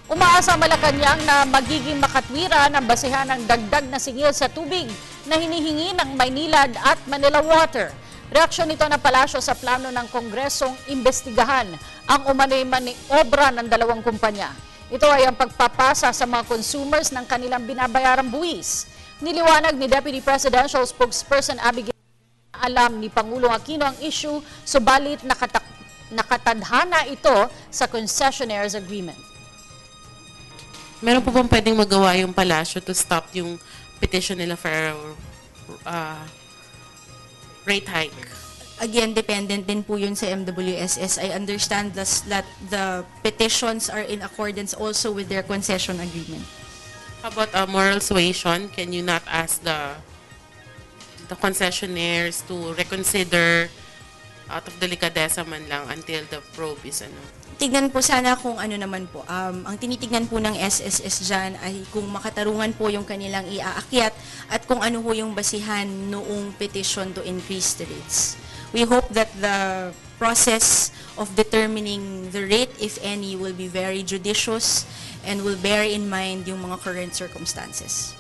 Umaasa ang Malacanang na magiging makatwiran ang basehan ng dagdag na singil sa tubig na hinihingi ng Maynilad at Manila Water. Reaksyon nito na palasyo sa plano ng Kongresong imbestigahan ang umano'y maniobra ng dalawang kumpanya. Ito ay ang pagpapasa sa mga consumers ng kanilang binabayarang buwis. Niliwanag ni Deputy Presidential Spokesperson Abigail alam ni Pangulong Aquino ang issue, subalit nakatadhana ito sa concessionaires agreement. Meron po bang pwedeng magawa yung palasyo to stop yung petition nila for rate hike? Again, dependent din po yun sa MWSS. I understand that the petitions are in accordance also with their concession agreement. How about moral suasion? Can you not ask the concessionaires to reconsider out of delicadeza man lang until the probe is Tignan po sana kung ano naman po. Ang tinitignan po ng SSS dyan ay kung makatarungan po yung kanilang iaakyat at kung ano po yung basihan noong petition to increase the rates. We hope that the process of determining the rate, if any, will be very judicious and will bear in mind yung mga current circumstances.